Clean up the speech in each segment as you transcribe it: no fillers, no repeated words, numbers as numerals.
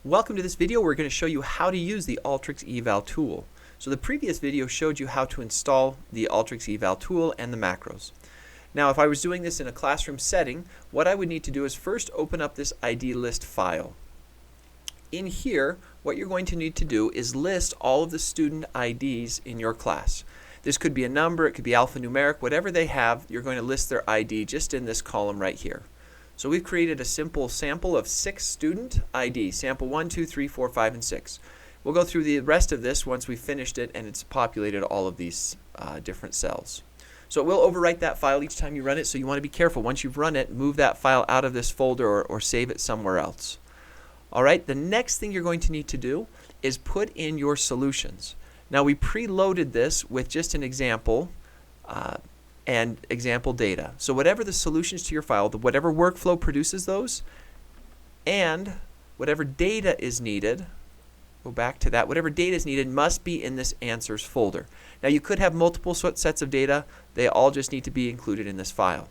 Welcome to this video. We're going to show you how to use the Alteryx Eval tool. So the previous video showed you how to install the Alteryx Eval tool and the macros. Now if I was doing this in a classroom setting, what I would need to do is first open up this ID list file. In here, what you're going to need to do is list all of the student IDs in your class. This could be a number, it could be alphanumeric, whatever they have, you're going to list their ID just in this column right here. So we've created a simple sample of 6 student IDs, sample 1, 2, 3, 4, 5, and 6. We'll go through the rest of this once we've finished it and it's populated all of these different cells. So it will overwrite that file each time you run it, so you want to be careful. Once you've run it, move that file out of this folder or save it somewhere else. Alright, the next thing you're going to need to do is put in your solutions. Now we preloaded this with just an example and example data. So whatever the solutions to your file, whatever workflow produces those, and whatever data is needed, go back to that, whatever data is needed must be in this answers folder. Now you could have multiple sets of data, they all just need to be included in this file.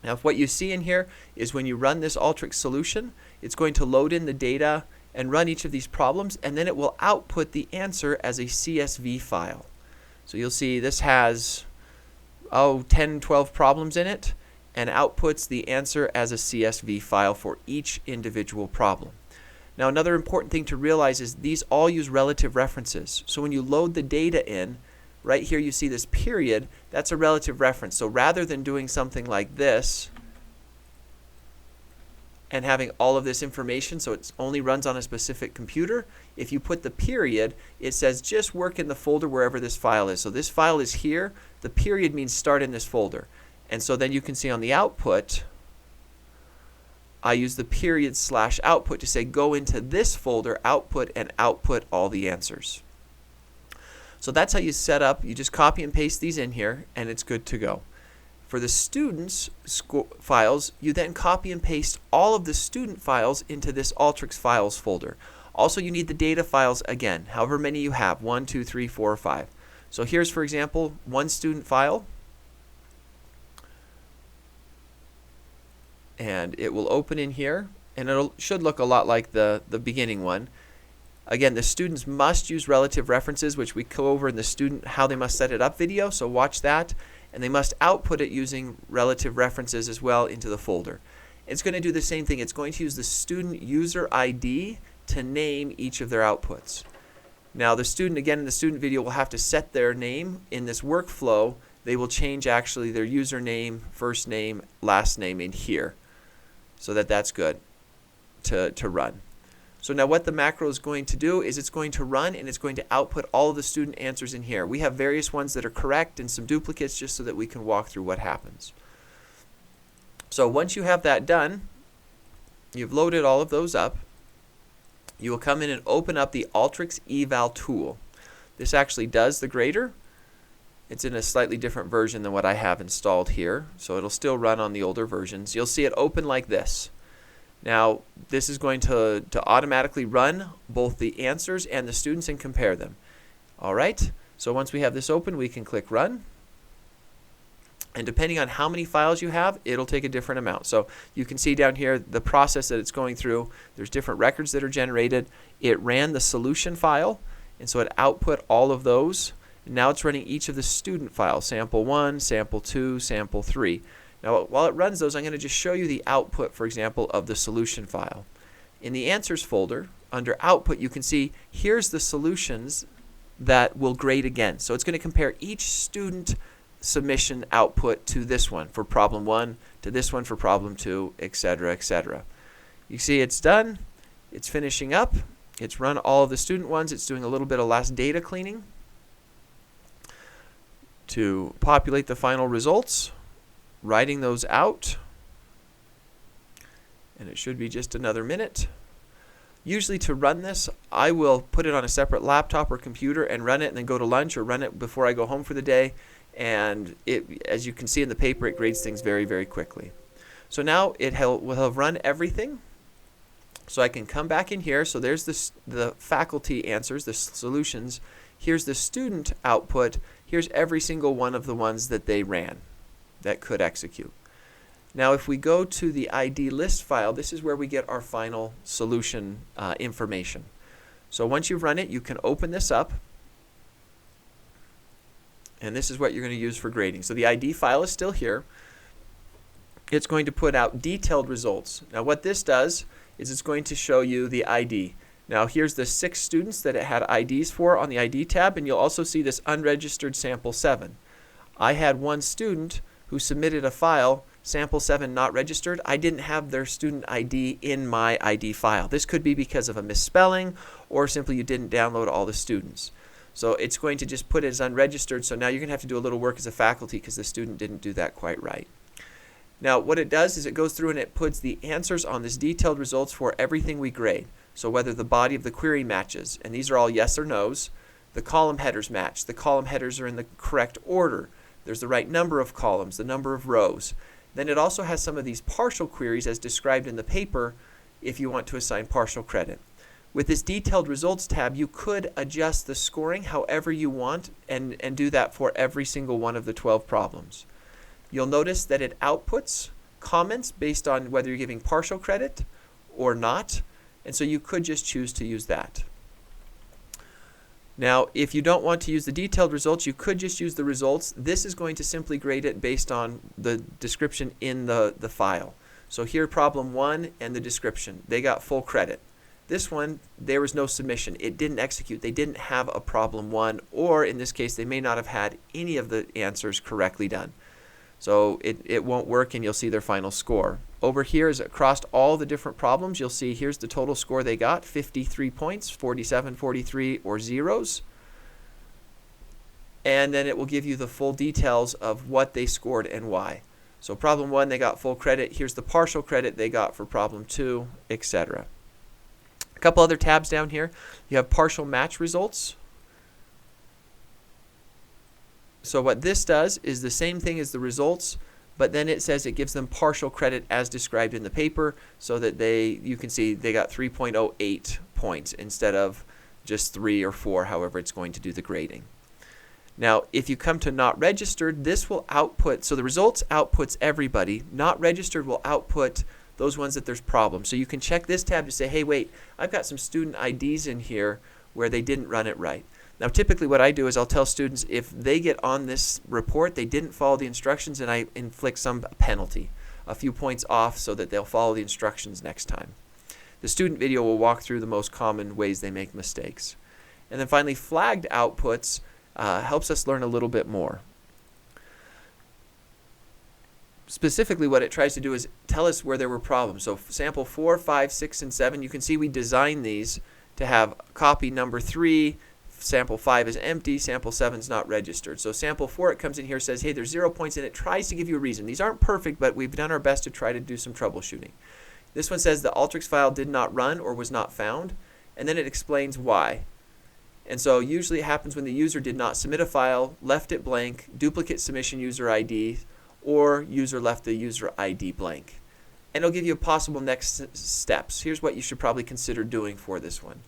Now if what you see in here is when you run this Alteryx solution, it's going to load in the data and run each of these problems, and then it will output the answer as a CSV file. So you'll see this has 10, 12 problems in it, and outputs the answer as a CSV file for each individual problem. Now another important thing to realize is these all use relative references. So when you load the data in, right here you see this period, that's a relative reference. So rather than doing something like this and having all of this information so it only runs on a specific computer, if you put the period, it says just work in the folder wherever this file is. So this file is here, the period means start in this folder. And so then you can see on the output, I use the period / output to say go into this folder, output, and output all the answers. So that's how you set up, you just copy and paste these in here and it's good to go. For the students' files, you then copy and paste all of the student files into this Alteryx files folder. Also, you need the data files again, however many you have, 1, 2, 3, 4, or 5. So here's, for example, one student file. And it will open in here, and it should look a lot like the beginning one. Again, the students must use relative references, which we go over in the student how they must set it up video, so watch that. And they must output it using relative references as well into the folder. It's going to do the same thing. It's going to use the student user ID to name each of their outputs. Now the student, again in the student video, will have to set their name. In this workflow, they will change actually their username, first name, last name in here, so that's good to run. So now what the macro is going to do is it's going to run and it's going to output all of the student answers in here. We have various ones that are correct and some duplicates just so that we can walk through what happens. So once you have that done, you've loaded all of those up, you will come in and open up the Alteryx Eval tool. This actually does the grader. It's in a slightly different version than what I have installed here, so it'll still run on the older versions. You'll see it open like this. Now this is going to automatically run both the answers and the students and compare them. Alright, so once we have this open, we can click run. And depending on how many files you have, it'll take a different amount. So you can see down here the process that it's going through. There's different records that are generated. It ran the solution file, and so it output all of those. And now it's running each of the student files, sample 1, sample 2, sample 3. Now while it runs those, I'm going to just show you the output, for example, of the solution file. In the answers folder, under output, you can see here's the solutions that will grade again. So it's going to compare each student submission output to this one for problem 1, to this one for problem 2, etc., etc. You see it's done, it's finishing up, it's run all of the student ones, it's doing a little bit of last data cleaning to populate the final results, writing those out, and it should be just another minute. Usually to run this, I will put it on a separate laptop or computer and run it and then go to lunch or run it before I go home for the day, and as you can see in the paper, it grades things very, very quickly. So now it will have run everything, so I can come back in here. So there's the faculty answers, the solutions. Here's the student output. Here's every single one of the ones that they ran that could execute. Now if we go to the ID list file, this is where we get our final solution information. So once you've run it, you can open this up, and this is what you're going to use for grading. So the ID file is still here. It's going to put out detailed results. Now what this does is it's going to show you the ID. Now here's the 6 students that it had IDs for on the ID tab, and you'll also see this unregistered sample 7. I had one student who submitted a file, sample 7 not registered. I didn't have their student ID in my ID file. This could be because of a misspelling, or simply you didn't download all the students. So it's going to just put it as unregistered, so now you're going to have to do a little work as a faculty because the student didn't do that quite right. Now what it does is it goes through and it puts the answers on this detailed results for everything we grade. So whether the body of the query matches, and these are all yes or no's, the column headers match, the column headers are in the correct order, there's the right number of columns, the number of rows. Then it also has some of these partial queries as described in the paper if you want to assign partial credit. With this detailed results tab, you could adjust the scoring however you want and do that for every single one of the 12 problems. You'll notice that it outputs comments based on whether you're giving partial credit or not, and so you could just choose to use that. Now, if you don't want to use the detailed results, you could just use the results. This is going to simply grade it based on the description in the file. So here, problem 1 and the description. They got full credit. This one, there was no submission. It didn't execute. They didn't have a problem 1, or in this case, they may not have had any of the answers correctly done. So it won't work, and you'll see their final score. Over here is across all the different problems. You'll see here's the total score they got, 53 points, 47, 43, or zeros. And then it will give you the full details of what they scored and why. So problem 1, they got full credit. Here's the partial credit they got for problem 2, etc. A couple other tabs down here. You have partial match results. So what this does is the same thing as the results, but then it says it gives them partial credit as described in the paper, so that you can see they got 3.08 points instead of just 3 or 4, however it's going to do the grading. Now if you come to not registered, this will output, so the results outputs everybody. Not registered will output those ones that there's problems. So you can check this tab to say, hey wait, I've got some student IDs in here where they didn't run it right. Now typically what I do is I'll tell students if they get on this report, they didn't follow the instructions, and I inflict some penalty, a few points off, so that they'll follow the instructions next time. The student video will walk through the most common ways they make mistakes. And then finally, flagged outputs helps us learn a little bit more. Specifically what it tries to do is tell us where there were problems. So sample 4, 5, 6, and 7, you can see we designed these to have copy number 3, sample 5 is empty, sample 7 is not registered. So sample 4, it comes in here, says, hey, there's 0 points, and it tries to give you a reason. These aren't perfect, but we've done our best to try to do some troubleshooting. This one says the Alteryx file did not run or was not found, and then it explains why. And so usually it happens when the user did not submit a file, left it blank, duplicate submission user ID, or user left the user ID blank. And it'll give you possible next steps. Here's what you should probably consider doing for this one.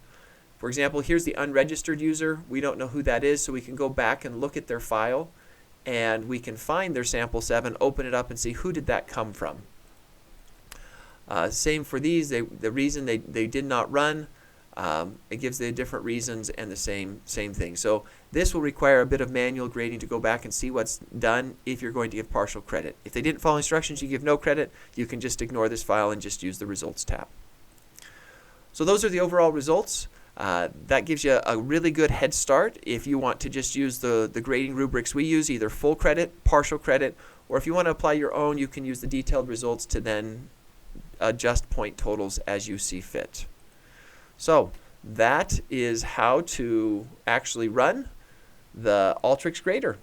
For example, here's the unregistered user. We don't know who that is, so we can go back and look at their file, and we can find their sample 7, open it up, and see who did that come from. Same for these. The reason they did not run, it gives the different reasons and the same thing. So this will require a bit of manual grading to go back and see what's done if you're going to give partial credit. If they didn't follow instructions, you give no credit. You can just ignore this file and just use the results tab. So those are the overall results. That gives you a really good head start if you want to just use the grading rubrics we use, either full credit, partial credit, or if you want to apply your own, you can use the detailed results to then adjust point totals as you see fit. So that is how to actually run the Alteryx grader.